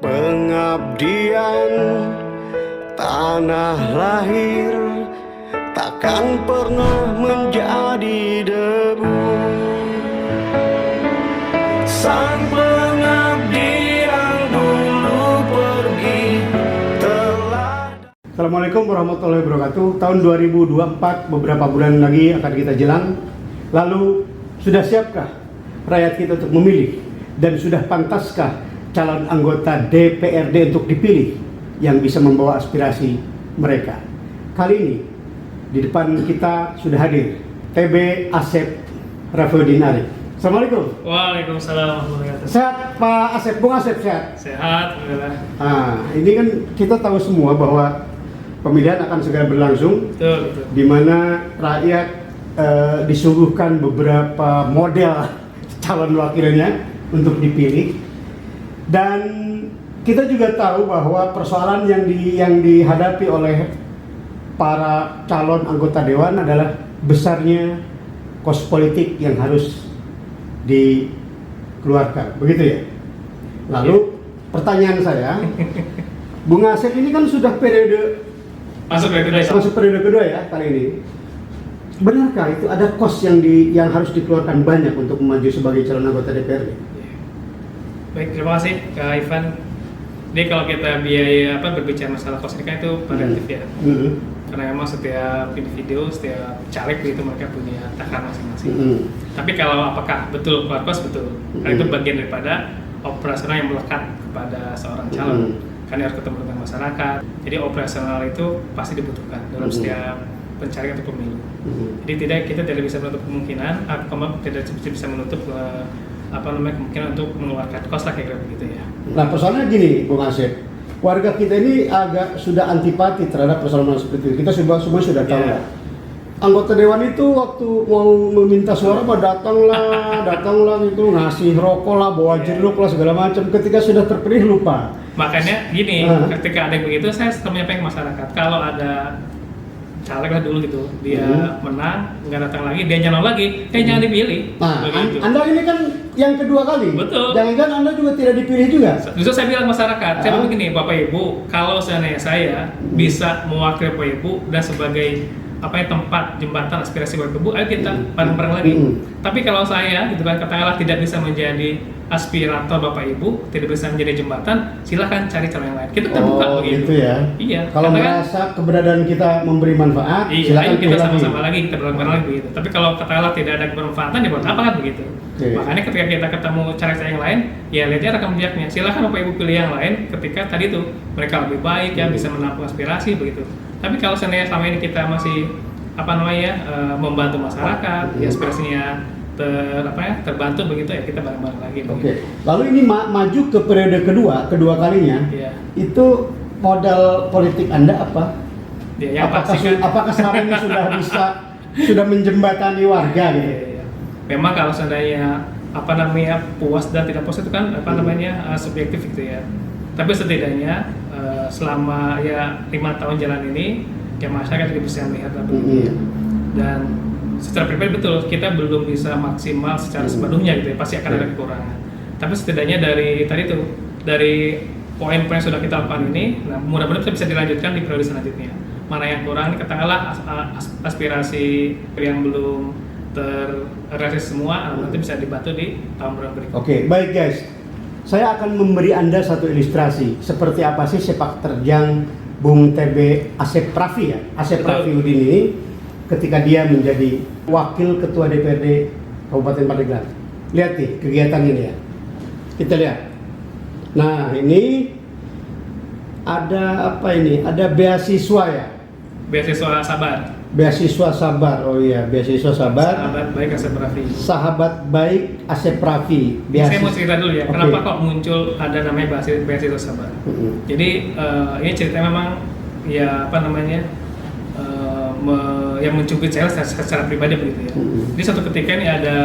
Pengabdian tanah lahir takkan pernah menjadi debu. Sang pengabdi yang dulu pergi telah. Assalamualaikum warahmatullahi wabarakatuh. Tahun 2024 beberapa bulan lagi akan kita jelang. Lalu sudah siapkah rakyat kita untuk memilih, dan sudah pantaskah calon anggota DPRD untuk dipilih yang bisa membawa aspirasi mereka? Kali ini di depan kita sudah hadir TB Asep Rafiuddin Arif. Assalamualaikum. Waalaikumsalam warahmatullahi wabarakatuh. Sehat Pak Asep? Bung Asep sehat? Sehat, alhamdulillah. Ini kan kita tahu semua bahwa pemilihan akan segera berlangsung, Betul. di mana rakyat disuguhkan beberapa model calon wakilnya untuk dipilih, dan kita juga tahu bahwa persoalan yang dihadapi oleh para calon anggota dewan adalah besarnya kos politik yang harus dikeluarkan, begitu ya. Lalu pertanyaan saya, Bung Asep ini kan sudah Masuk periode kedua ya kali ini. Benarkah itu ada kos yang harus dikeluarkan banyak untuk maju sebagai calon anggota DPRD? Baik, terima kasih Kak Ivan. Jadi kalau kita berbicara masalah kos ini kan itu variatif ya. Karena memang setiap individu, setiap caleg itu mereka punya takaran masing-masing. Tapi kalau apakah betul keluar kos, betul. Karena itu bagian daripada operasional yang melekat kepada seorang calon. Karena harus ketemu dengan masyarakat. Jadi operasional itu pasti dibutuhkan dalam setiap pencarian atau pemilu. Jadi kita tidak bisa menutup kemungkinan, tidak bisa menutup kemungkinan untuk mengeluarkan kos lah kayak begitu ya. Nah persoalannya gini, Bung Asep, warga kita ini agak sudah antipati terhadap persoalan seperti itu. Kita semua sudah tahu lah. Anggota dewan itu waktu mau meminta suara datanglah itu ngasih rokok lah, bawa jeruk lah segala macam. Ketika sudah terpilih lupa. Makanya gini, ketika ada yang begitu saya selalu menyampaikan ke masyarakat, kalau ada caleg lah dulu gitu, dia menang, nggak datang lagi, dia nyalon lagi, jangan dipilih. Nah, Anda ini kan yang kedua kali. Betul. Jangan-jangan Anda juga tidak dipilih juga. Justru saya bilang masyarakat, saya bilang begini, Bapak Ibu, kalau seandainya saya bisa mewakili Bapak Ibu dan sebagai tempat jembatan aspirasi Bapak Ibu, ayo kita bareng-bareng lagi. Tapi kalau saya gitu kan katakanlah tidak bisa menjadi aspirator Bapak Ibu, tidak bisa menjadi jembatan, silahkan cari calon yang lain. Kita terbuka begitu. Gitu ya. Iya. Kalau merasa keberadaan kita memberi manfaat, silakan kita sama-sama lagi, kita bareng-bareng lagi begitu. Tapi kalau katakanlah tidak ada kebermanfaatan, ya buat apa kan begitu. Makanya ketika kita ketemu cara-cara yang lain, ya lihatnya rekam jejaknya. Silahkan Bapak Ibu pilih yang lain ketika tadi tuh mereka lebih baik ya, bisa menampung aspirasi begitu. Tapi kalau seandainya selama ini kita masih membantu masyarakat, ya aspirasinya terbantu begitu ya, kita bareng-bareng lagi. Oke. Lalu ini maju ke periode kedua kalinya. Itu modal politik Anda apa? Ya, apakah selama ini sudah menjembatani warga gitu? Memang kalau seandainya puas dan tidak puas itu kan subjektif gitu ya. Tapi setidaknya selama 5 tahun jalan ini ya masyarakat juga bisa melihat begitu ya. Dan secara pribadi betul kita belum bisa maksimal secara sepenuhnya gitu ya, pasti akan ada kekurangan. Tapi setidaknya dari poin-poin yang sudah kita lakukan ini, nah mudah-mudahan bisa dilanjutkan di periode selanjutnya. Mana yang kurang, katakanlah aspirasi yang belum terrealisasi semua, nanti bisa dibantu di tahun berikutnya. Oke, baik guys. Saya akan memberi Anda satu ilustrasi seperti apa sih sepak terjang Bung TB Asep Rafiuddin ini ketika dia menjadi wakil ketua DPRD Kabupaten Pandeglang. Lihat nih kegiatan ini ya. Kita lihat. Nah, ini ada apa ini? Ada beasiswa ya? Beasiswa Sabar. Beasiswa Sabar. Oh iya, beasiswa Sabar. Sahabat baik Asep Rafi. Sahabat baik Asep Rafi. Saya mau cerita dulu ya, kenapa kok muncul ada namanya beasiswa Sabar. Jadi ini ceritanya memang yang mencubit saya secara pribadi begitu ya. Jadi suatu ketika ini ada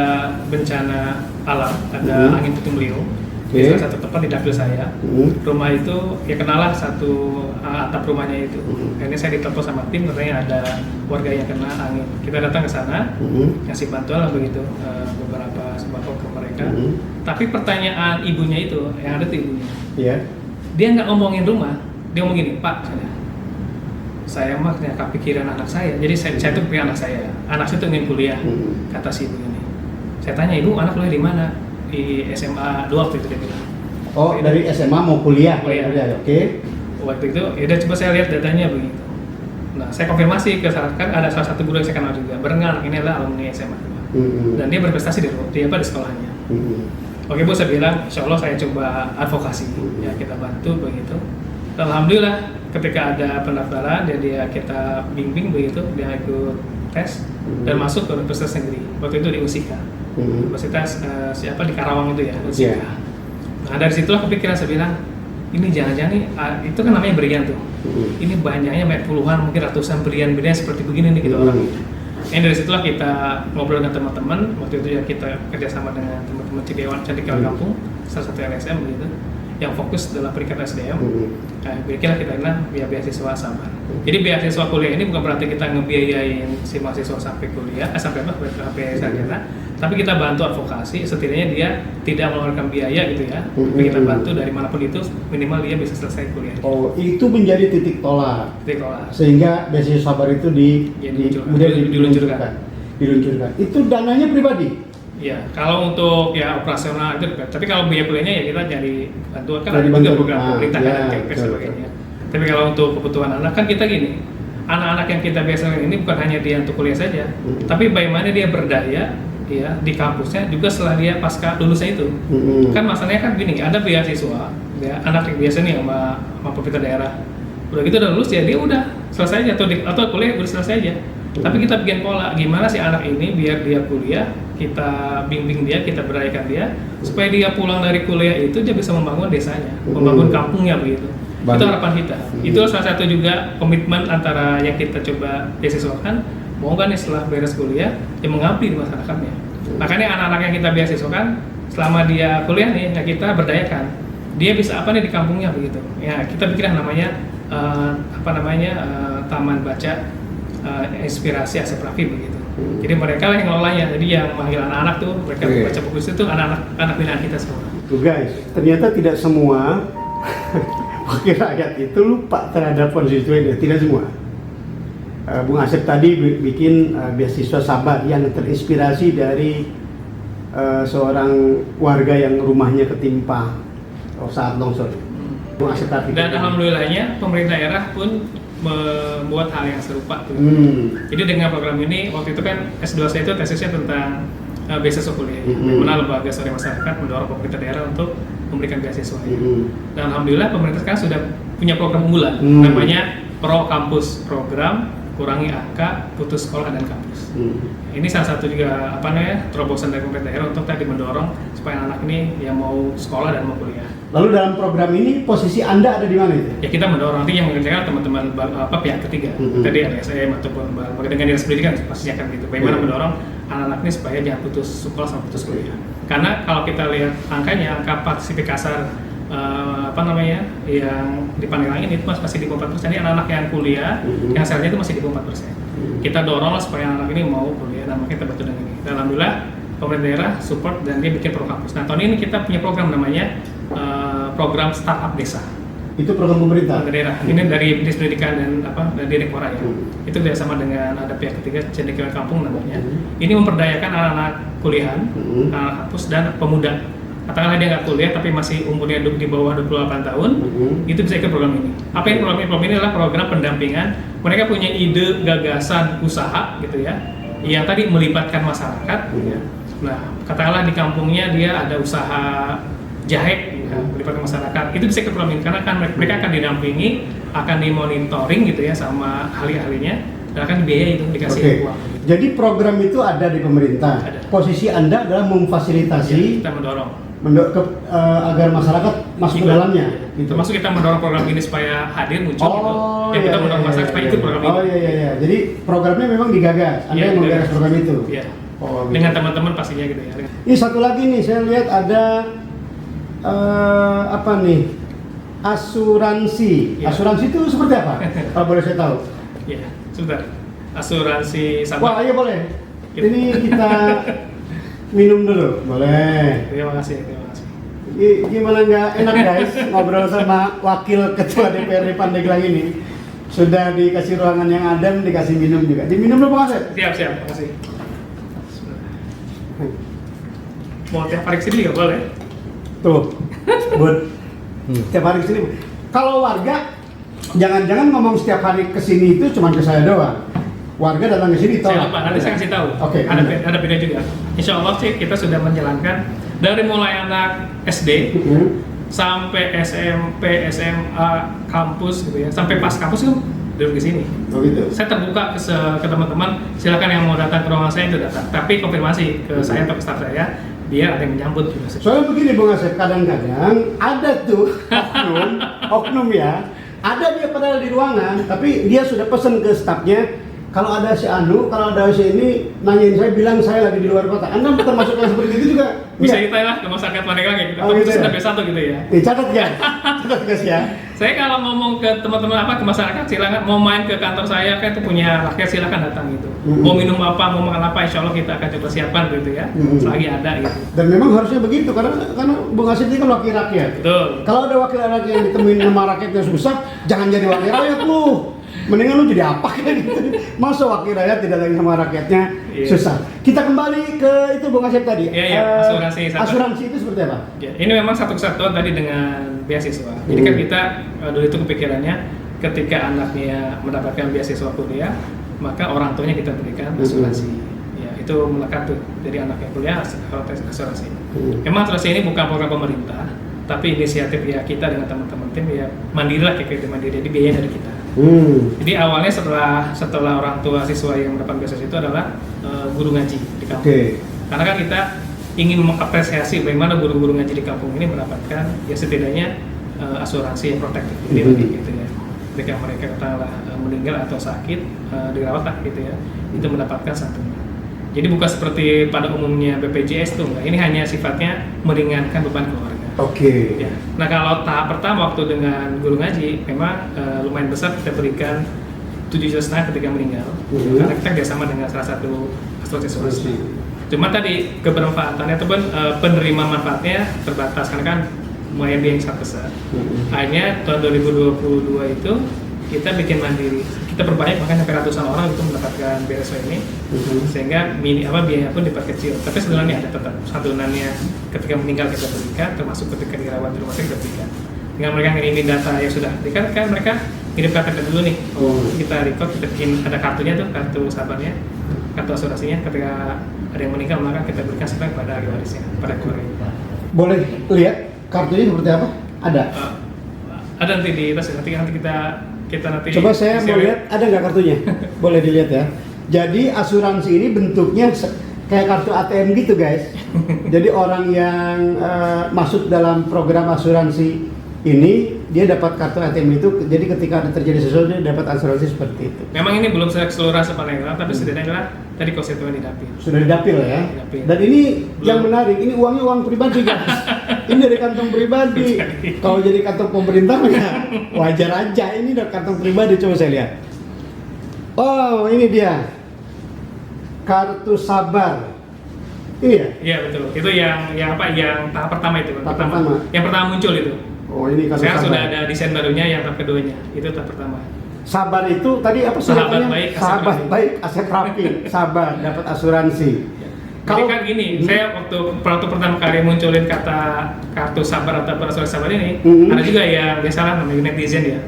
bencana alam, ada angin puting beliung. Di salah satu tempat di dapil saya, rumah itu ya kenalah satu atap rumahnya itu. Ini saya ditelepon sama tim, katanya ada warga yang kena angin. Kita datang ke sana, kasih bantuan lah begitu, beberapa sembako ke mereka. Tapi pertanyaan ibunya itu, yang ada tuh ibunya, dia nggak ngomongin rumah, dia ngomong gini, Pak, saya mah nggak kepikiran anak saya, jadi saya tuh punya anak saya tuh ingin kuliah, kata si ibu ini. Saya tanya, ibu anak kuliah di mana? Di SMA 2 waktu itu dia bilang. Oh, dari SMA mau kuliah, oke. Waktu itu, ya udah coba saya lihat datanya begitu. Nah, saya konfirmasi ke kan ada salah satu guru yang saya kenal juga, berenang ini adalah alumni SMA 2. Dan dia berprestasi di sekolahnya. Oke Bu, saya bilang, insya Allah saya coba advokasi, ya kita bantu begitu. Alhamdulillah, ketika ada pendaftaran, dia kita bimbing begitu, dia ikut tes dan masuk ke universitas negeri. Waktu itu di USIKA, universitas siapa di Karawang itu ya, USIKA. Nah dari situlah kepikiran, saya bilang, ini jangan-jangan nih, itu kan namanya Brian tuh. Ini banyaknya banyak puluhan, mungkin ratusan Brian seperti begini nih gitu orangnya. Ini dari situlah kita ngobrol dengan teman-teman. Waktu itu ya kita kerjasama dengan teman-teman Cendekiawan Kampung, salah satu LSM begitu, yang fokus dalam peningkatan SDM. Nah, biarlah kita bilang beasiswa sabar. Jadi beasiswa kuliah ini bukan berarti kita ngebiayain si mahasiswa sampai kuliah, sampai sarjana, tapi kita bantu advokasi, setidaknya dia tidak mengeluarkan biaya gitu ya. Tapi kita bantu dari manapun itu, minimal dia bisa selesai kuliah. Oh, itu menjadi titik tolak. Sehingga beasiswa sabar itu diluncurkan. Itu dananya pribadi. Ya, kalau untuk ya operasional itu, tapi kalau biaya kuliahnya ya kita jadi bantuan kan ada juga program pemerintah kan dan sebagainya. Tapi kalau untuk kebutuhan anak kan kita gini, anak-anak yang kita biasakan ini bukan hanya dia untuk kuliah saja, tapi bagaimana dia berdaya ya di kampusnya juga setelah dia pasca lulusnya itu. Kan masalahnya kan gini, ada beasiswa, ya anak yang biasa nih sama pemerintah daerah, udah gitu udah lulus ya dia udah selesai aja atau kuliah udah selesai aja. Tapi kita bikin pola, gimana sih anak ini biar dia kuliah, kita bimbing dia, kita berdayakan dia, supaya dia pulang dari kuliah itu dia bisa membangun desanya, membangun kampungnya begitu. Itu harapan kita. Itu salah satu juga komitmen antara yang kita coba beasiswakan, mau nggak nih setelah beres kuliah, dia mengabdi di masyarakatnya. Makanya anak-anak yang kita beasiswakan, selama dia kuliah nih, ya kita berdayakan. Dia bisa apa nih di kampungnya begitu. Ya kita bikin namanya taman baca inspirasi Asep Raffi begitu. Jadi mereka lah yang ngelolanya. Jadi yang manggil anak-anak tuh, mereka baca buku itu anak-anak binaan kita semua. Tuh guys, ternyata tidak semua wakil rakyat itu lupa terhadap konstituennya, tidak semua. Bung Asep tadi bikin beasiswa sabar yang terinspirasi dari seorang warga yang rumahnya ketimpa saat longsor. Bung Asep tadi. Dan alhamdulillahnya pemerintah daerah pun membuat hal yang serupa. Jadi dengan program ini, waktu itu kan S2 saya itu tesisnya tentang beasiswa kuliah. Bagaimana lembaga swadaya masyarakat mendorong pemerintah daerah untuk memberikan beasiswa. Dan alhamdulillah pemerintah sekarang sudah punya program unggulan, namanya Pro Kampus Program Kurangi Angka Putus Sekolah dan Kampus. Ini salah satu juga terobosan dari pemerintah daerah untuk tadi mendorong supaya anak ini yang mau sekolah dan mau kuliah. Lalu dalam program ini posisi Anda ada di mana itu? Ya kita mendorong, nanti yang mengerjakan teman-teman pihak ketiga, tadi LSM ataupun dengan dinas pendidikan pastinya kan gitu. Bagaimana mendorong anak-anak ini supaya jangan putus sekolah sama putus kuliah. Karena kalau kita lihat angkanya, angka partisipasi kasar yang di Pandeglang ini itu masih di 4%. Jadi anak-anak yang kuliah, yang sarjana itu masih di 4%. Kita dorong lah supaya anak ini mau kuliah, dan makanya kita bantu dengan ini. Dan alhamdulillah pemerintah daerah support dan dia bikin pro kampus. Nah tahun ini kita punya program namanya program startup desa. Itu program pemerintah? Daerah. Ini dari dinas pendidikan dan Direktorat ya. Itu bersama dengan ada pihak ketiga, Cendekiawan Kampung namanya. Ini memperdayakan anak-anak kuliahan, anak kampus dan pemuda. Katakanlah dia nggak kuliah tapi masih umurnya di bawah 28 tahun, itu bisa ikut program ini. Apa yang program ini adalah program pendampingan. Mereka punya ide, gagasan, usaha gitu ya, yang tadi melibatkan masyarakat. Ya. Nah, katakanlah di kampungnya dia ada usaha jahit, ya, melibatkan masyarakat. Itu bisa ikut program ini karena kan mereka akan didampingi, akan dimonitoring gitu ya sama ahli-ahlinya, dan akan dibiayai itu dikasih uang. Jadi program itu ada di pemerintah. Ada. Posisi Anda adalah memfasilitasi. Ya, kita mendorong. Agar masyarakat masuk ke dalamnya. Gitu. Termasuk kita mendorong program ini supaya hadir muncul gitu. Ya kita mendorong masyarakat supaya ikut program ini. Oh iya. Jadi programnya memang digagas. Anda yang menggagas program itu. Iya. Oh, gitu. Dengan teman-teman pastinya gitu ya. Ini satu lagi nih, saya lihat ada asuransi. Ya. Asuransi itu seperti apa? Kalau boleh saya tahu. Iya, sebentar. Asuransi sabar. Wah, iya boleh. Ini kita minum dulu, boleh. Terima kasih. Gimana nggak enak guys ngobrol sama wakil ketua DPRD Pandeglang ini. Sudah dikasih ruangan yang adem, dikasih minum juga. Diminum dulu Bang Asep? Siap, makasih. Mau tiap hari kesini nggak boleh? Tuh, Bud. Setiap hari kesini. Kalau warga, jangan-jangan ngomong setiap hari kesini itu cuma ke saya doang. Warga datang ke sini Saya tolak. lupa, nanti saya kasih tahu. Oke. Ada video juga. Insya Allah sih kita sudah menjalankan dari mulai anak SD sampai SMP, SMA, kampus gitu ya, sampai pas kampus kan duduk di sini. Oh gitu. Saya terbuka ke teman-teman, silakan yang mau datang ke ruangan saya itu datang. Tapi konfirmasi ke saya atau ke staff saya, biar ada yang menyambut juga. Soalnya begini Bung Asep, kadang-kadang ada tuh oknum ya, ada dia padahal di ruangan, tapi dia sudah pesan ke stafnya, kalau ada si Anu, kalau ada si ini, nanyain saya, bilang saya lagi di luar kota. Anda termasuk yang seperti itu juga? Bisa Enggak? ditanya lah ke masyarakat Pandeglang gitu. Oh, gitu ya? Sudah B1 gitu ya. Catat guys, catat guys ya. Saya kalau ngomong ke teman-teman ke masyarakat, silakan mau main ke kantor saya, kan itu punya rakyat, silakan datang gitu. Mau minum apa, mau makan apa, insya Allah kita akan coba siapkan gitu ya. Selagi ada gitu. Dan memang harusnya begitu karena Bung Asep ini kan wakil rakyat. Betul. Kalau ada wakil rakyat yang ditemuin sama rakyatnya susah, jangan jadi wakil rakyat lu. Mendingan lu jadi apa kayak gitu. Masa wakil rakyat tidak lagi sama rakyatnya susah. Kita kembali ke itu Bung Asep tadi. Iya, asuransi. Asuransi itu seperti apa? Ya, ini memang satu kesatuan tadi dengan beasiswa. Jadi kan kita dulu itu kepikirannya ketika anaknya mendapatkan beasiswa kuliah, maka orang tuanya kita berikan asuransi. Ya, itu melekat tuh. Jadi anaknya kuliah asuransi. Memang asuransi ini bukan program pemerintah, tapi inisiatif ya kita dengan teman-teman tim ya mandiri lah kayak mandiri. Jadi biaya dari kita. Jadi awalnya setelah orang tua siswa yang mendapat beasiswa itu adalah guru ngaji di kampung. Karena kan kita ingin mengapresiasi bagaimana guru-guru ngaji di kampung ini mendapatkan ya setidaknya asuransi yang protektif gitu ya. Ketika mereka katakanlah meninggal atau sakit dirawat lah gitu ya, itu mendapatkan santunan. Jadi bukan seperti pada umumnya BPJS tuh enggak. Ini hanya sifatnya meringankan beban keluarga. Ya. Nah kalau tahap pertama waktu dengan guru ngaji memang lumayan besar kita berikan 7,5 juta ketika meninggal karena kita kerjasama dengan salah satu asuransi swasta. Cuma tadi kebermanfaatannya itu pun penerima manfaatnya terbatas karena kan lumayan biaya yang sangat besar. Akhirnya tahun 2022 itu kita bikin mandiri, kita perbanyak bahkan sampai ratusan orang untuk mendapatkan beasiswa ini, sehingga biaya pun diperkecil. Tapi sebenarnya ada tetap santunannya ketika meninggal kita berikan, termasuk ketika dirawat di rumah sakit kita berikan. Dengan mereka ngirimin data yang sudah berikan, kan mereka kirim KTP dulu nih. Kita record, kita bikin ada kartunya tuh, kartu sabarnya, kartu asuransinya. Ketika ada yang meninggal maka kita berikan sebenarnya pada ahli warisnya, pada keluarga. Boleh lihat kartunya seperti apa? Ada. Ada nanti di tas, nanti kita nanti coba saya mau lihat ada nggak kartunya. Boleh dilihat ya. Jadi asuransi ini bentuknya kayak kartu ATM gitu guys. Jadi orang yang masuk dalam program asuransi ini dia dapat kartu ATM itu. Jadi ketika ada terjadi sesuatu dia dapat asuransi seperti itu. Memang ini belum keseluruhan Pandeglang, tapi setidaknya tadi konstituen di dapil. Sudah di dapil ya. Dan ini yang menarik, ini uangnya uang pribadi guys. Ini dari kantong pribadi. Kalau jadi kantong pemerintah ya wajar aja. Ini dari kantong pribadi, coba saya lihat. Oh, ini dia. Kartu Sabar. Ini ya? Iya betul. Itu yang tahap pertama itu. Tahap pertama. Yang pertama muncul itu. Oh, ini kartu sekarang Sabar. sudah ada desain barunya yang tahap keduanya. Itu tahap pertama. Sabar itu tadi apa sih? Sahabat baik, sahabat baik, aset rapi. Sabar, dapat asuransi. Jadi kan gini, saya waktu pertama kali munculin kata kartu sabar atau asuransi sabar ini, ada juga yang biasalah namanya netizen ya.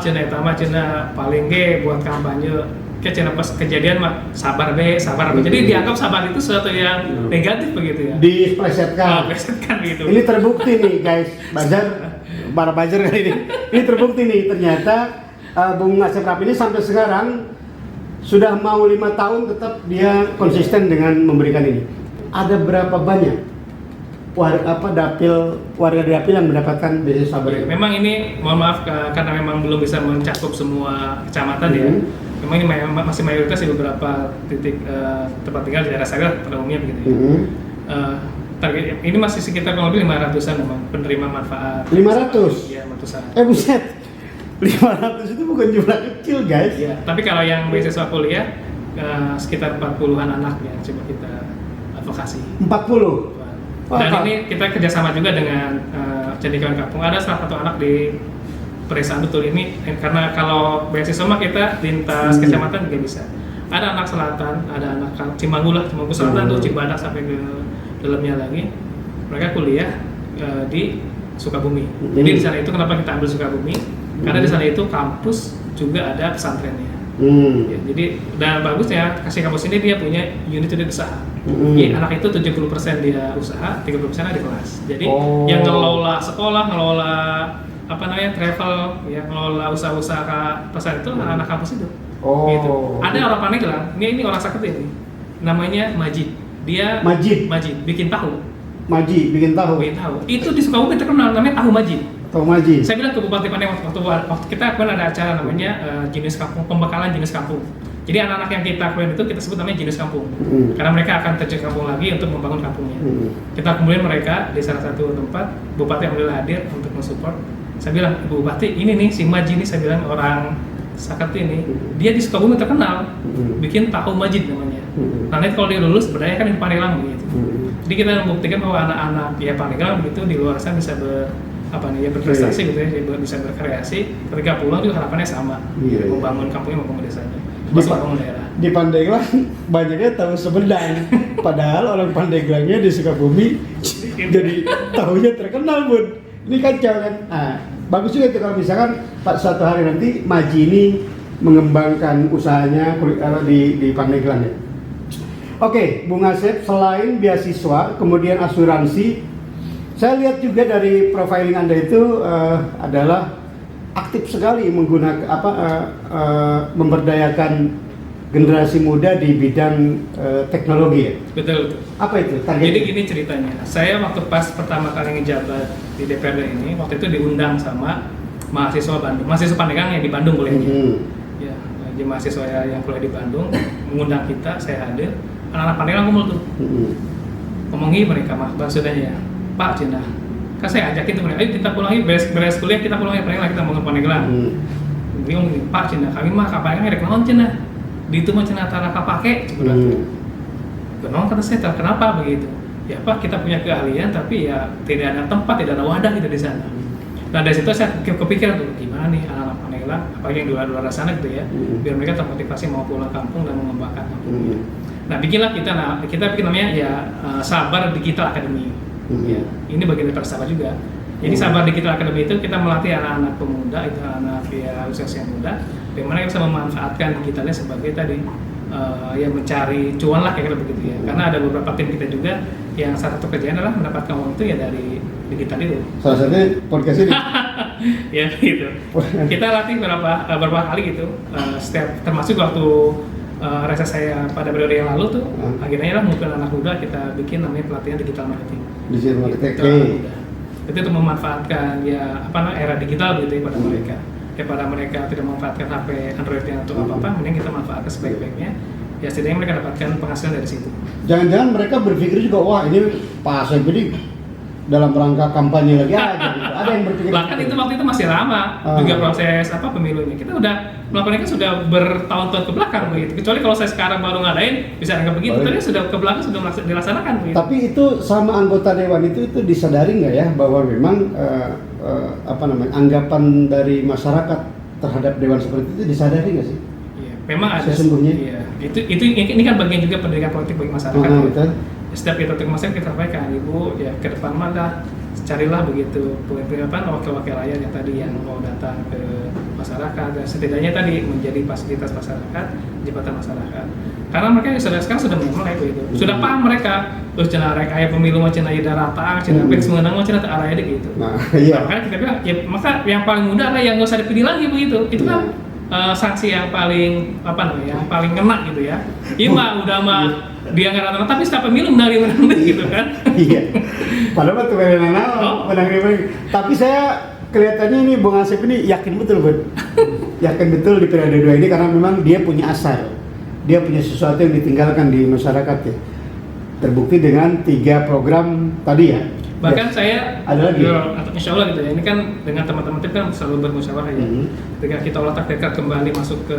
Cina etama Cina paling ge buat kampanye. Kayak Cina pas kejadian mah sabar be. Jadi dianggap sabar itu sesuatu yang negatif begitu ya. Diplesetkan. Gitu. Ini terbukti nih guys, para buzzer kali ini. Ini terbukti nih ternyata Bung Asep Rapi ini sampai sekarang sudah mau 5 tahun tetap dia konsisten dengan memberikan ini. Ada berapa banyak warga dapil yang mendapatkan beasiswa sabar ini? Memang ini mohon maaf karena memang belum bisa mencakup semua kecamatan ya. Memang ini masih mayoritas di beberapa titik tempat tinggal di daerah saya pada umumnya begitu ya. Target ini masih sekitar kurang lebih 500-an memang penerima manfaat. 500? Iya, 500-an. Buset. 500 itu bukan jumlah kecil guys. Ya, tapi kalau yang beasiswa kuliah sekitar 40-an anak yang coba kita advokasi. 40? Wah, Dan Pak. ini kita kerjasama juga dengan Cendekiawan Kampung. Ada salah satu anak di Pedesaan Betul ini, karena kalau beasiswa mah kita lintas kecamatan juga bisa. Ada anak selatan, ada anak Cimanggu Selatan tuh, Cibadak sampai ke dalamnya lagi. Mereka kuliah di Sukabumi. Jadi di sana itu kenapa kita ambil Sukabumi? Karena di sana itu kampus juga ada pesantrennya. Ya, jadi dan bagusnya kasih kampus ini dia punya unit usaha. Jadi anak itu 70% dia usaha, 30% di kelas. Jadi yang ngelola sekolah, ngelola travel, ya ngelola usaha-usaha pasar itu anak-anak kampus itu. Gitu. Ada orang Pandeglang, ini orang Sakti ini. Namanya Majid. Dia Majid bikin tahu. bikin tahu. Itu di Sukabumi terkenal namanya tahu Majid. Tahu Majid. Saya bilang ke Bupati Pandeglang waktu kita ada acara namanya jenis kampung, pembekalan jenis kampung. Jadi anak-anak yang kita kuliah itu kita sebut namanya jenis kampung. Karena mereka akan terjun kampung lagi untuk membangun kampungnya. Kita kumpulin mereka di salah satu tempat, Bupati alhamdulillah hadir untuk mensupport. Saya bilang, Ibu Bupati, ini nih si Majid ini, saya bilang orang Sakti ini, dia di Sukabumi terkenal, bikin tahu Majid namanya. Nah nanti kalau dia lulus, berdaya kan di Pandeglang begitu. Jadi kita membuktikan bahwa anak-anak ya Pandeglang begitu di luar sana bisa berprestasi gitu ya, bisa berkreasi. Ketika pulang juga harapannya sama, membangun kampungnya maupun desanya, membangun daerah. Di Pandeglang banyaknya tahu Sumedang, padahal orang Pandeglangnya di Sukabumi jadi tahunya terkenal Bun. Ini kacau kan? Bagus juga itu kalau misalkan suatu hari nanti Maji ini mengembangkan usahanya di Pandeglang ya. Oke, Bung Asep, selain beasiswa, kemudian asuransi, saya lihat juga dari profiling Anda itu adalah aktif sekali menggunakan memberdayakan generasi muda di bidang teknologi ya. Betul. Apa itu target? Jadi gini ceritanya, saya waktu pas pertama kali ngejabat di DPRD ini, waktu itu diundang sama mahasiswa Pandeglang yang di Bandung kuliahnya. Ya, jadi mahasiswa yang kuliah di Bandung mengundang kita, saya hadir. Anak-anak Pandeglang kumpul tuh. Ngomongi mereka maksudnya ya, Pak Cina, kan saya ajakin tuh mereka, ayo kita pulang yuk, beres kuliah kita pulang yuk, Pandeglang kita mau ke Pandeglang. Dia ngomong, Pak Cina, kami mah kapan ngerek naon Cina? Di itu mah Cina tanah kapake, kenapa kata saya, kenapa begitu? Ya Pak, kita punya keahlian tapi ya tidak ada tempat, tidak ada wadah gitu di sana. Nah dari situ saya kepikiran tuh, gimana nih anak-anak Pandeglang, apalagi yang di luar sana gitu ya, biar mereka termotivasi mau pulang kampung dan mengembangkan kampungnya. Nah bikinlah kita bikin namanya ya Sabar Digital Academy. Ya, ini bagian dari Sabar juga. Jadi Sabar Digital Academy itu kita melatih anak-anak pemuda, itu anak ya usia muda, di mana bisa memanfaatkan digitalnya sebagai tadi yang mencari cuan lah kayak begitu ya. Karena ada beberapa tim kita juga yang salah satu kerjaan adalah mendapatkan uang itu ya dari digital itu. Salah satunya podcast ini. Ya gitu. Kita latih beberapa kali gitu. Setiap termasuk waktu reses saya pada periode yang lalu tuh, akhirnya lah ngumpulin anak muda kita bikin namanya pelatihan digital marketing. Digital marketing. Itu untuk memanfaatkan ya era digital gitu ya pada mereka. Pada mereka tidak memanfaatkan HP Androidnya untuk apa-apa, mending kita manfaatkan sebaik-baiknya. Ya setidaknya mereka dapatkan penghasilan dari situ. Jangan-jangan mereka berpikir juga, wah ini Pak Asep ini dalam rangka kampanye lagi aja gitu. Ada yang berpikir. Bahkan itu waktu itu masih lama juga proses pemilunya. Kita udah melakukannya kan sudah bertahun-tahun ke belakang begitu. Kecuali kalau saya sekarang baru ngadain bisa nggak begitu. Tadi sudah ke belakang sudah dilaksanakan begitu. Tapi itu sama anggota dewan itu disadari nggak ya bahwa memang anggapan dari masyarakat terhadap dewan seperti itu disadari nggak sih? Iya, memang ada. Sesungguhnya. Iya. Ini kan bagian juga pendidikan politik bagi masyarakat. Betul. Setiap kita untuk masyarakat kita sampaikan, Ibu ya ke depan mana carilah begitu wakil-wakil rakyat yang tadi yang mau datang ke masyarakat dan setidaknya tadi menjadi fasilitas masyarakat, jembatan masyarakat. Karena mereka sekarang sudah mulai begitu. Sudah paham mereka terus cina rek aya pemilu mah cina ida rata, cina pek semenang mah cina teu araya gitu. Nah, iya. Makanya kita bilang ya maka yang paling mudah adalah yang nggak usah dipilih lagi begitu. Itu kan sanksi yang paling yang paling ngena gitu ya. Iya mah udah mah dia nggak rata, tapi setiap pemilu menang gitu kan. Iya. Padahal tuh menang. Tapi saya kelihatannya ini Bung Asep ini yakin betul Bud. Yakin betul di periode 2 ini karena memang dia punya asal. Dia punya sesuatu yang ditinggalkan di masyarakat ya. Terbukti dengan 3 program tadi ya. Bahkan ya. saya ada lagi. Insya Allah gitu ya. Ini kan dengan teman-teman tim kan selalu bermusyawarah ya. Ketika kita olah takdirkan kembali masuk ke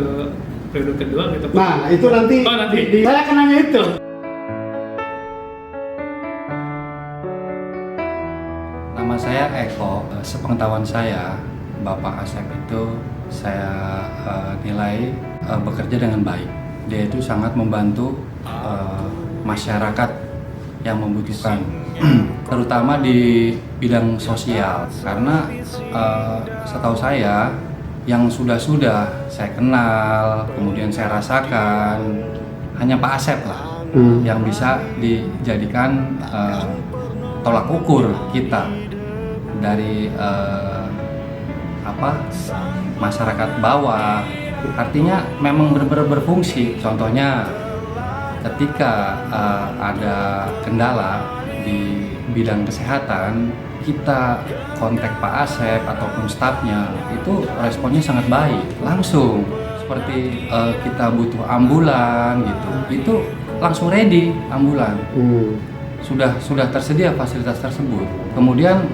periode kedua gitu. Nah, itu nanti. Nanti. Saya akan nanya itu. saya Eko. Sepengetahuan saya, Bapak Asep itu saya nilai bekerja dengan baik. Dia itu sangat membantu masyarakat yang membutuhkan, terutama di bidang sosial. Karena setahu saya, yang sudah saya kenal, kemudian saya rasakan, hanya Pak Asep lah yang bisa dijadikan tolak ukur kita dari masyarakat bawah. Artinya memang benar-benar berfungsi. Contohnya ketika ada kendala di bidang kesehatan, kita kontak Pak Asep ataupun stafnya, itu responnya sangat baik, langsung. Seperti kita butuh ambulan gitu, itu langsung ready ambulan. Sudah tersedia fasilitas tersebut. Kemudian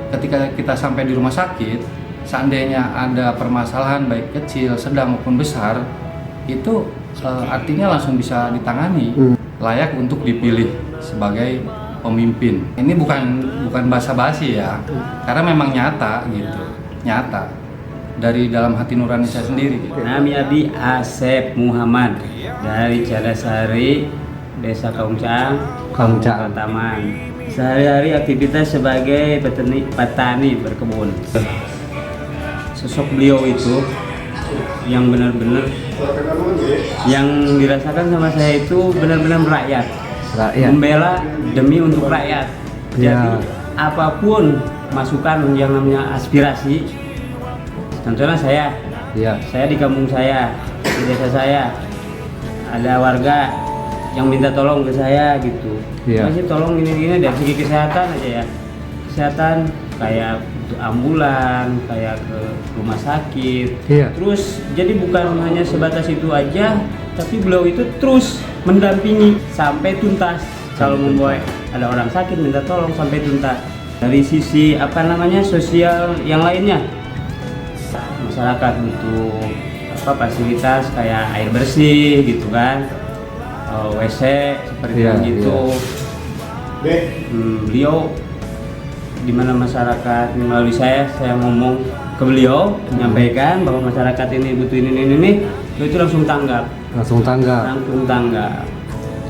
ketika kita sampai di rumah sakit, seandainya ada permasalahan baik kecil, sedang maupun besar, itu artinya langsung bisa ditangani, layak untuk dipilih sebagai pemimpin. Ini bukan basa-basi ya, karena memang nyata gitu, nyata dari dalam hati nurani saya sendiri. Gitu. Nami Abi Asep Muhammad dari Cadasari, Desa Kaungcang, Taman. Sehari-hari aktivitas sebagai petani berkebun. Sosok beliau itu yang benar-benar yang dirasakan sama saya itu benar-benar rakyat, membela demi untuk rakyat. Jadi apapun masukan yang namanya aspirasi, contohnya saya di kampung saya, di desa saya ada warga yang minta tolong ke saya gitu, masih tolong ini dari segi kesehatan aja ya, kesehatan kayak ambulan, kayak ke rumah sakit. Terus jadi bukan hanya sebatas itu aja, tapi beliau itu terus mendampingi sampai tuntas. Kalau membawa ada orang sakit minta tolong sampai tuntas. Dari sisi sosial yang lainnya, masyarakat butuh fasilitas kayak air bersih gitu kan, WC seperti gitu. Beliau di mana masyarakat melalui saya ngomong ke beliau, menyampaikan bahwa masyarakat ini butuh ini, itu langsung tanggap.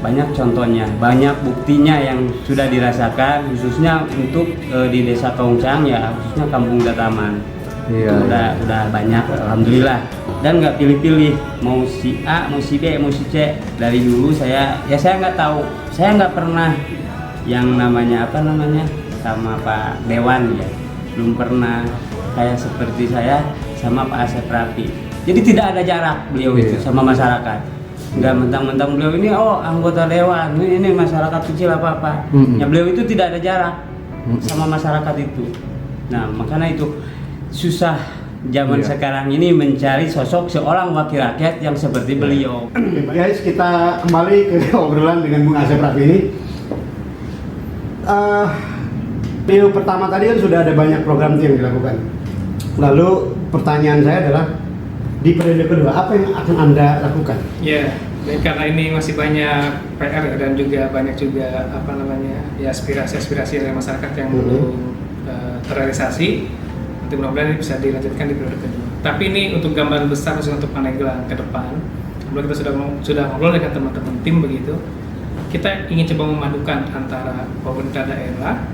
Banyak contohnya, banyak buktinya yang sudah dirasakan, khususnya untuk di Desa Kaungcang ya, khususnya Kampung Taman. Udah banyak, alhamdulillah. Dan nggak pilih-pilih, mau si A, mau si B, mau si C. Dari dulu saya nggak tahu, saya nggak pernah yang namanya sama Pak Dewan ya, belum pernah kayak seperti saya sama Pak Asep Rapi. Jadi tidak ada jarak beliau itu sama masyarakat. Nggak mentang-mentang beliau ini anggota Dewan, ini masyarakat kecil apa-apa. Ya beliau itu tidak ada jarak sama masyarakat itu. Nah makanya itu susah zaman sekarang ini mencari sosok seorang wakil rakyat yang seperti beliau. Guys, kita kembali ke obrolan dengan Bung Asep Rapi ini. Video pertama tadi kan sudah ada banyak program yang dilakukan. Lalu pertanyaan saya adalah di periode kedua apa yang akan Anda lakukan? Dan karena ini masih banyak PR dan juga banyak juga aspirasi dari masyarakat yang belum terrealisasi. Nanti mudah-mudahan ini bisa dilanjutkan di periode kedua. Tapi ini untuk gambaran besar untuk Pandeglang ke depan. Kemudian kita sudah ngobrol dengan teman-teman tim begitu. Kita ingin coba memadukan antara pemerintah daerah,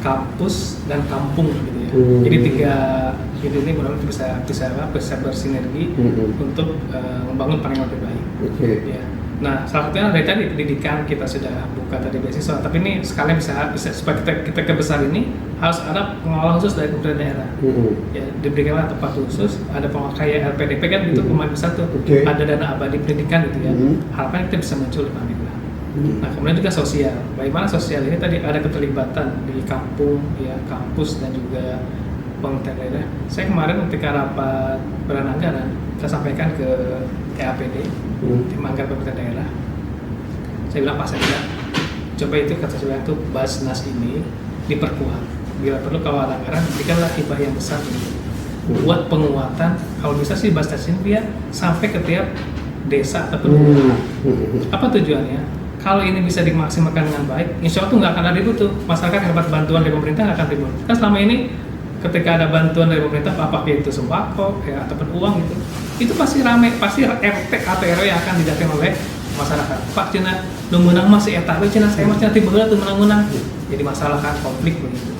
kampus dan kampung gitu ya. Jadi tiga unit ini mudah-mudahan bisa bersinergi untuk membangun Pandeglang lebih baik. Ya. Nah, salah satunya dari tadi pendidikan kita sudah buka tadi beasiswa, tapi ini sekalian bisa supaya kita kebesar ini harus ada pengelola khusus dari pemerintah daerah. Ya, diberikanlah tempat khusus, ada pengelola kayak LPDP kan itu pemain besar tuh, ada dana abadi pendidikan gitu ya. Harapannya kita bisa muncul di Pandeglang. Nah, kemudian juga sosial. Bagaimana sosial ini tadi ada keterlibatan di kampung, ya, kampus dan juga pemerintah daerah. Saya kemarin ketika rapat peran anggaran, saya sampaikan ke EAPD, tim anggaran pemerintah daerah. Saya bilang Pak Sekda, coba itu kata saya itu Basnas ini diperkuat. Bila perlu kalau ada anggaran, berikanlah hibah yang besar gitu. Buat penguatan, kalau bisa sih Basnas ini dia sampai ke tiap desa ataupun apa tujuannya? kalau ini bisa dimaksimalkan dengan baik, insya Allah tuh nggak akan ada ribut tuh. Masyarakat yang dapat bantuan dari pemerintah nggak akan ribut. Kan selama ini ketika ada bantuan dari pemerintah, apakah itu sembako ya ataupun uang gitu, itu pasti rame, pasti RT atau RW yang akan didatang oleh masyarakat. Pak cina menang masih eta cina saya masih nanti berat tuh menang. Jadi masalah kan konflik begitu.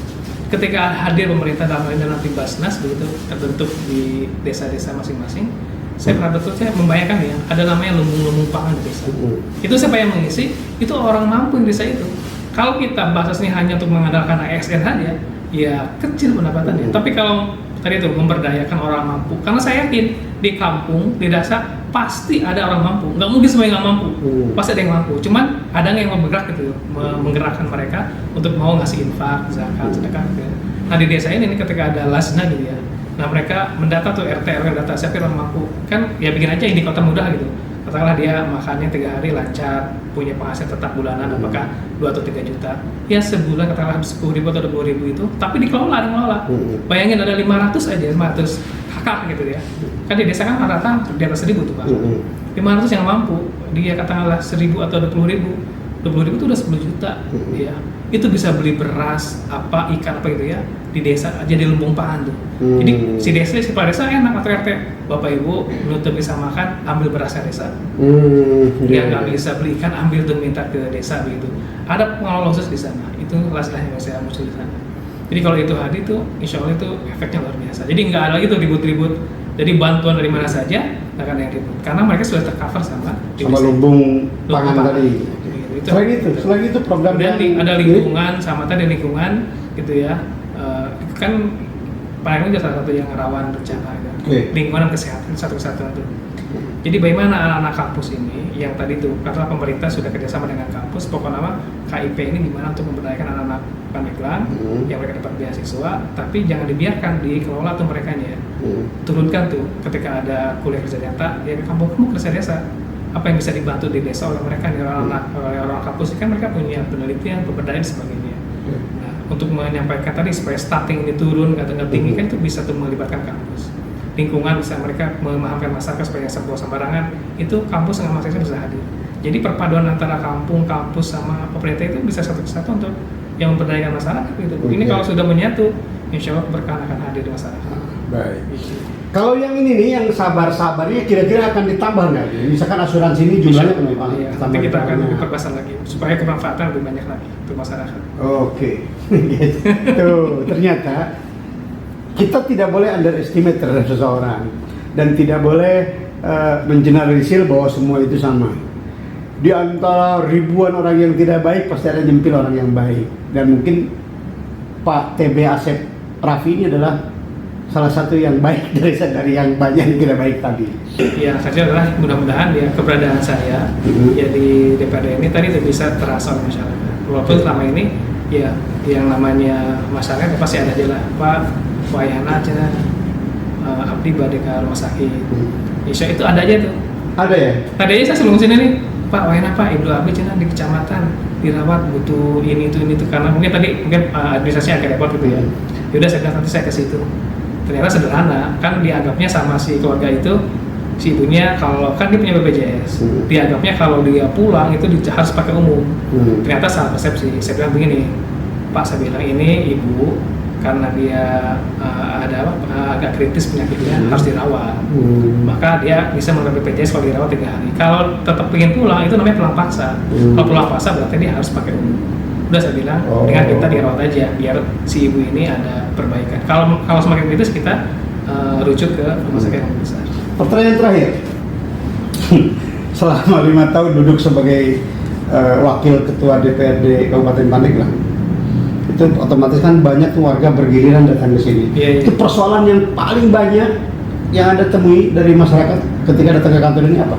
Ketika hadir pemerintah dalam hal ini dalam tim Basnas begitu terbentuk di desa-desa masing-masing, saya pernah betul saya membayangkan ya ada namanya lumbung-lumbung pangan di desa. Itu siapa yang mengisi? Itu orang mampu di desa itu. Kalau kita Basnas ini hanya untuk mengandalkan ASN saja, ya kecil pendapatannya. Tapi kalau tadi itu memberdayakan orang mampu, karena saya yakin di kampung, di desa pasti ada orang mampu. Nggak mungkin semua yang nggak mampu, pasti ada yang mampu. Cuman ada yang mau bergerak gitu, menggerakkan mereka untuk mau ngasih infak, zakat, sedekah. Gitu. Nah di desa ini ketika ada lasna gitu ya, nah mereka mendata tuh RT RW data siapa yang mampu, kan ya bikin aja indikator mudah gitu. Katakanlah dia makannya 3 hari lancar, punya penghasilan tetap bulanan, apakah 2 atau 3 juta. Ya sebulan katakanlah 10.000 atau 20.000 itu, tapi dikelola. Bayangin ada 500 aja, 500 kakak gitu ya. Kan di desa kan rata-rata di atas 1.000 tuh Pak. 500 yang mampu, dia katakanlah 1.000 atau 20.000. 20.000 itu udah 10 juta. Ya. Itu bisa beli beras, apa, ikan apa gitu ya, di desa aja di lumbung pangan tuh. Jadi si kepala desa enak atau RT, Bapak Ibu menurut bisa makan, ambil berasnya desa. Dia nggak bisa beli ikan, ambil tuh minta ke desa begitu. Ada pengelola khusus di sana, itu kelas-kelas yang saya muncul di sana. Jadi kalau itu hadir tuh, insya Allah itu efeknya luar biasa. Jadi nggak ada lagi tuh ribut-ribut. Jadi bantuan dari mana saja nggak akan yang ribut, karena mereka sudah tercover sama lumbung pangan tadi. Selain itu program dan ada lingkungan sama tadi lingkungan gitu ya. Kan paling juga salah satu yang rawan bencana ya. Lingkungan dan kesehatan satu kesatuan itu. Jadi bagaimana anak-anak kampus ini yang tadi itu karena pemerintah sudah kerjasama dengan kampus, pokoknya nama KIP ini gimana untuk memberdayakan anak-anak Pandeglang yang mereka dapat beasiswa, tapi jangan dibiarkan dikelola tuh mereka ya. Turunkan tuh ketika ada kuliah kerja nyata, ya kamu kerja desa. Apa yang bisa dibantu di desa oleh mereka oleh orang kampus kan mereka punya penelitian, pemberdayaan dan sebagainya. Nah, untuk menyampaikan tadi supaya starting ini turun nggak tinggi kan itu bisa tuh melibatkan kampus. Lingkungan bisa mereka memahamkan masyarakat supaya sebuah sembarangan itu kampus dengan masyarakat bisa hadir. Jadi perpaduan antara kampus sama pemerintah itu bisa satu kesatuan untuk yang memberdayakan masyarakat gitu. Ini kalau sudah menyatu, insya Allah berkah akan hadir di masyarakat. Baik. Kalau yang ini nih, yang sabar-sabarnya kira-kira akan ditambah nggak? Misalkan asuransi ini jumlahnya berapa? Iya, nanti kita akan diperbaiki lagi supaya kemanfaatan lebih banyak lagi untuk masyarakat. Oke, tuh ternyata kita tidak boleh underestimate terhadap seseorang dan tidak boleh mengeneralisir bahwa semua itu sama. Di antara ribuan orang yang tidak baik pasti ada nyempil orang yang baik, dan mungkin Pak TB Asep Raffi ini adalah salah satu yang baik dari yang banyak yang tidak baik tadi. Ya, saja adalah mudah-mudahan ya keberadaan saya ya di DPRD ini tadi bisa terasa oleh masyarakat. Walaupun selama ini ya yang namanya masyarakat pasti ada aja lah, Pak Wayana aja, Abdi bade ke rumah sakit. Insya itu ada aja tuh. Ada ya? Tadi aja saya sebelum sini nih, Pak Wayana Pak, Ibu Abdi cina di kecamatan dirawat butuh ini itu karena mungkin administrasinya agak repot gitu ya. Yaudah saya bilang nanti saya ke situ. Ternyata sederhana, kan dianggapnya sama si keluarga itu, si ibunya kalau kan dia punya BPJS, dianggapnya kalau dia pulang itu harus pakai umum. Ternyata salah persepsi. Saya bilang begini, Pak, saya bilang ini ibu karena dia agak kritis penyakitnya harus dirawat, maka dia bisa mengambil BPJS kalau dirawat 3 hari. Kalau tetap ingin pulang itu namanya pulang paksa. Kalau pulang paksa berarti dia harus pakai umum. Udah saya bilang, dengan kita dirawat aja biar si ibu ini ada perbaikan. Kalau semakin kritis kita rujuk ke rumah sakit yang besar. Pertanyaan terakhir, selama 5 tahun duduk sebagai wakil ketua DPRD Kabupaten Pandeglang, itu otomatis kan banyak warga bergiliran datang ke sini. Itu persoalan yang paling banyak yang Anda temui dari masyarakat ketika datang ke kantor ini apa?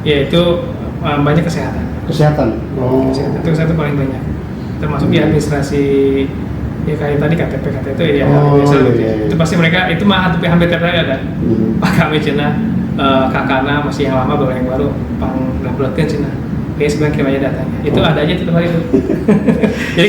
Ya itu banyak kesehatan. Kesehatan itu paling banyak. Termasuk di administrasi ya kayak tadi KTP itu ya biasa gitu. Itu pasti mereka itu mah hampir tiap hari ada. Pak kami cina kakana masih yang lama yang baru pang belas cina. Kayak sebenarnya kiranya datanya. Itu ada aja tiap hari itu. Jadi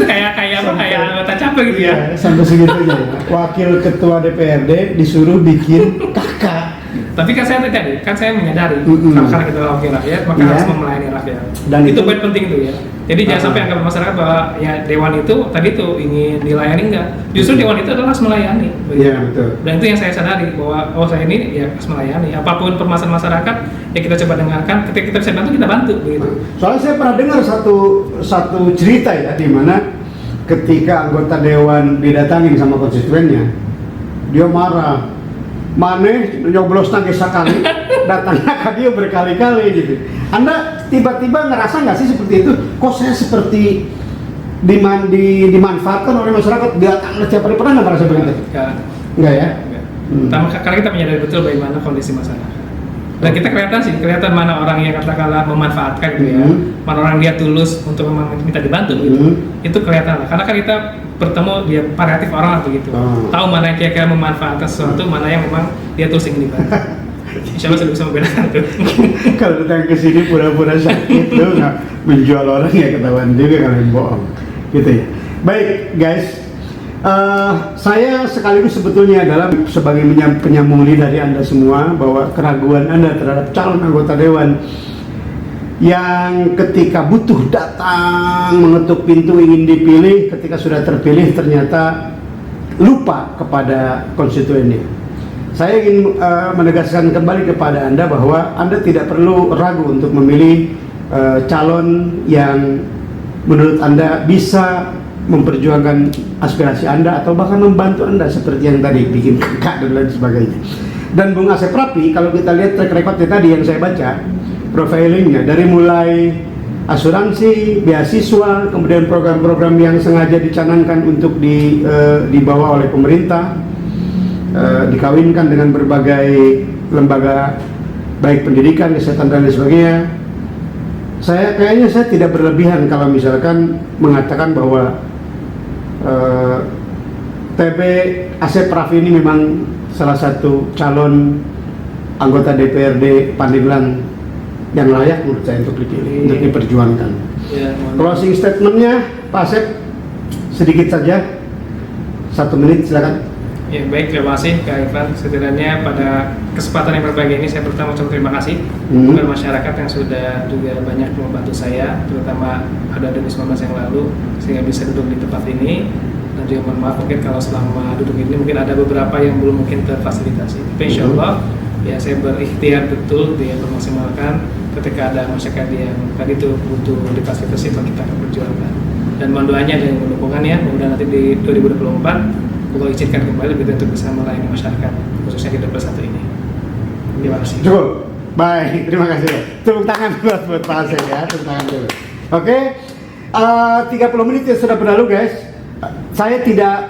kayak anggota capek gitu ya. Sampai segitunya ya. Wakil ketua DPRD disuruh bikin kakak Tapi kan saya tadi, kan saya menyadari karena kita wakil rakyat, maka Iya. harus melayani rakyat. Dan itu itu- poin penting itu ya. Jadi jangan sampai anggap masyarakat bahwa ya dewan itu tadi tuh ingin dilayani, enggak. Justru dewan itu adalah harus melayani. Iya, betul. Dan itu yang saya sadari bahwa saya ini ya harus melayani. Apapun permasalahan masyarakat ya kita coba dengarkan. Ketika kita bisa bantu, kita bantu begitu. Soalnya saya pernah dengar satu cerita ya, di mana ketika anggota dewan didatangin sama konstituennya, dia marah, maneh nyoblos nangis sekali, datangnya ke dia berkali-kali gitu. Anda tiba-tiba ngerasa nggak sih seperti itu? Kok saya seperti dimanfaatkan oleh masyarakat? Datang setiap hari, pernah nggak merasa begitu? Enggak ya? Enggak. Karena kita menyadari betul bagaimana kondisi masyarakat. Dan kita kelihatan mana orang yang katakanlah memanfaatkan gitu ya, mana orang dia tulus untuk memang minta dibantu gitu. Itu kelihatan lah. Karena kan kita bertemu dia variatif orang lah begitu. Tahu mana yang kira-kira memanfaatkan sesuatu, mana yang memang dia tulus ingin dibantu. Insya Allah sudah bisa membedakan itu. Kalau datang ke sini pura-pura sakit, lu nggak menjual orang ya ketahuan juga kalian bohong, gitu ya. Baik guys, saya sekaligus sebetulnya adalah sebagai penyambung lidah dari Anda semua bahwa keraguan Anda terhadap calon anggota dewan yang ketika butuh datang mengetuk pintu ingin dipilih, ketika sudah terpilih ternyata lupa kepada konstituennya. Saya ingin menegaskan kembali kepada Anda bahwa Anda tidak perlu ragu untuk memilih calon yang menurut Anda bisa memperjuangkan aspirasi Anda atau bahkan membantu Anda seperti yang tadi bikin kakak dan lain sebagainya. Dan Bung Asep Rapi, kalau kita lihat track recordnya tadi yang saya baca, profilingnya dari mulai asuransi, beasiswa, kemudian program-program yang sengaja dicanangkan untuk dibawa oleh pemerintah, dikawinkan dengan berbagai lembaga baik pendidikan, kesehatan dan lain sebagainya. Kayaknya saya tidak berlebihan kalau misalkan mengatakan bahwa TB Asep Rafi ini memang salah satu calon anggota DPRD Pandeglang yang layak menurut saya untuk dipilih, untuk diperjuangkan. Ya, Closing statementnya Pak Asep sedikit saja, 1 menit silakan. ya baik, terima kasih Kak Irfan. Setidaknya pada kesempatan yang berbahagia ini saya pertama ucapkan terima kasih kepada masyarakat yang sudah juga banyak membantu saya, terutama pada 2019 yang lalu sehingga bisa duduk di tempat ini. Dan juga mohon maaf mungkin kalau selama duduk ini mungkin ada beberapa yang belum mungkin terfasilitasi. Tapi insya Allah ya saya berikhtiar betul dia memaksimalkan ketika ada masyarakat yang tadi itu butuh difasilitasi, kita akan perjuangkan. Dan mohon doanya dan dukungannya, mudah nanti di 2024 Allah izinkan kembali begitu untuk bisa melayani masyarakat khususnya di 21 ini. Terima kasih. Cukup. Baik, terima kasih. Tepuk tangan buat Pak Asep ya, tepuk tangan dulu. Oke, 30 menit yang sudah berlalu guys. Saya tidak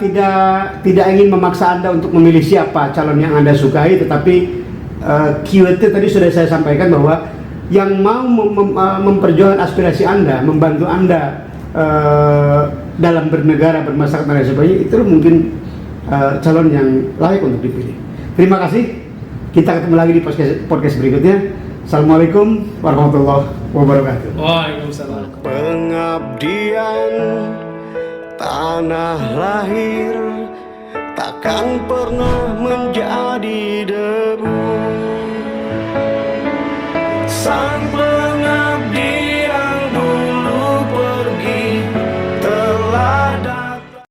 ingin memaksa Anda untuk memilih siapa calon yang Anda sukai, tetapi keywordnya tadi sudah saya sampaikan bahwa yang mau memperjuangkan aspirasi Anda, membantu Anda dalam bernegara, bermasyarakat dan lain sebagainya, itu mungkin calon yang layak untuk dipilih. Terima kasih. Kita ketemu lagi di podcast berikutnya. Assalamualaikum warahmatullahi wabarakatuh. Waalaikumsalam. Pengabdian tanah lahir takkan pernah menjadi